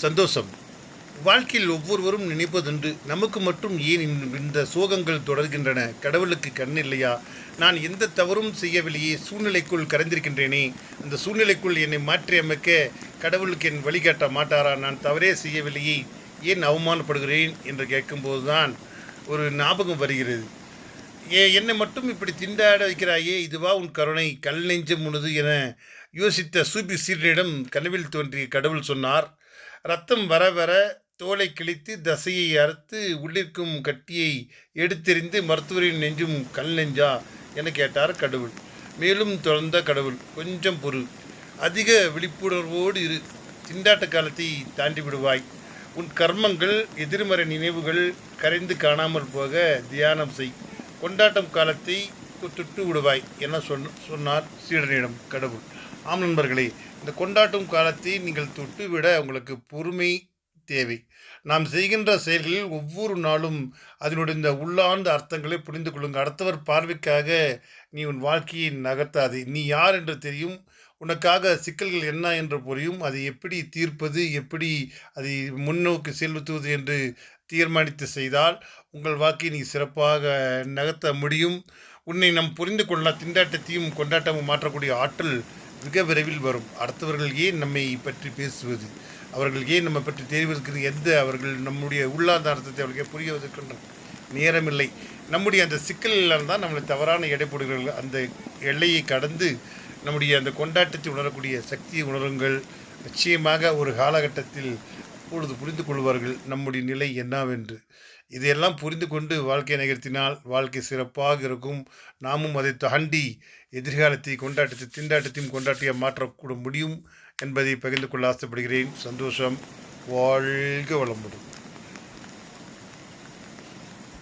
சந்தோஷம். வாழ்க்கையில் ஒவ்வொருவரும் நினைப்பதுண்டு, நமக்கு மட்டும் ஏன் இந்த சோகங்கள் தொடர்கின்றன? கடவுளுக்கு கண் இல்லையா? நான் எந்த தவறும் செய்யவில்லையே, சூழ்நிலைக்குள் கரைந்திருக்கின்றேனே, அந்த சூழ்நிலைக்குள் என்னை மாற்றி அமைக்க கடவுளுக்கு என் வழிகாட்ட மாட்டாரா? நான் தவறே செய்யவில்லையே, ஏன் அவமானப்படுகிறேன் என்று கேட்கும்போது தான் ஒரு ஞாபகம் வருகிறது. என்னை மட்டும் இப்படி திண்டாட வைக்கிறாயே, இதுவா உன் கருணை? கல் நெஞ்சம் உனது என யோசித்த சூபி சீடனிடம் கனவில் தோன்றிய கடவுள் சொன்னார், ரத்தம் வர வர தோலை கிழித்து தசையை அறுத்து உள்ளிருக்கும் கட்டியை எடுத்தெறிந்து மருத்துவரின் நெஞ்சும் கல் நெஞ்சா என கேட்டார் கடவுள். மேலும் தொடர்ந்த கடவுள், கொஞ்சம் பொறு, அதிக விழிப்புணர்வோடு இரு, திண்டாட்ட காலத்தை தாண்டி விடுவாய், உன் கர்மங்கள் எதிர்மறை நினைவுகள் கரைந்து காணாமல் போக தியானம் செய், கொண்டாட்டம் காலத்தை தொட்டு விடுவாய் என சொன்னார் சீடனிடம் கடவுள். ஆம் நண்பர்களே, இந்த கொண்டாட்டும் காலத்தை நீங்கள் தொட்டு விட உங்களுக்கு பொறுமை தேவை. நாம் செய்கின்ற செயல்களில் ஒவ்வொரு நாளும் அதனுடைய இந்த உள்ளார்ந்த அர்த்தங்களை புரிந்து கொள்ளுங்கள். அடுத்தவர் பார்வைக்காக நீ உன் வாழ்க்கையை நகர்த்தாதே. நீ யார் என்று தெரியும், உனக்காக சிக்கல்கள் என்ன என்று புரியும், அதை எப்படி தீர்ப்பது, எப்படி அதை முன்னோக்கி செலுத்துவது என்று தீர்மானித்து செய்தால் உங்கள் வாழ்க்கையை நீ சிறப்பாக நகர்த்த முடியும். உன்னை நம் புரிந்து கொள்ளலாம். திண்டாட்டத்தையும் கொண்டாட்டமும் மாற்றக்கூடிய ஆற்றல் மிக விரைவில் வரும். அடுத்தவர்கள் ஏன் நம்மை பற்றி பேசுவது, அவர்கள் ஏன் நம்ம பற்றி தெரிவதற்கு அவர்கள் நம்முடைய உள்ளார்ந்த அர்த்தத்தை அவர்களுக்கு புரிவதற்கின்ற நேரமில்லை. நம்முடைய அந்த சிக்கலில் தான் நம்மளை தவறான எடை போடுகிறார்கள். அந்த எல்லையை கடந்து நம்முடைய அந்த கொண்டாட்டத்தை உணரக்கூடிய சக்தியை உணருங்கள். நிச்சயமாக ஒரு காலகட்டத்தில் அப்பொழுது புரிந்து கொள்வார்கள் நம்முடைய நிலை என்னவென்று. இதையெல்லாம் புரிந்து கொண்டு வாழ்க்கை நகர்த்தினால் வாழ்க்கை சிறப்பாக இருக்கும். நாமும் அதை தாண்டி எதிர்காலத்தை கொண்டாட்டத்தை திண்டாட்டத்தையும் கொண்டாட்டியாக மாற்றக்கூட முடியும் என்பதை பகிர்ந்து கொள்ள ஆசைப்படுகிறேன். சந்தோஷம். வாழ்க வளமுடன்.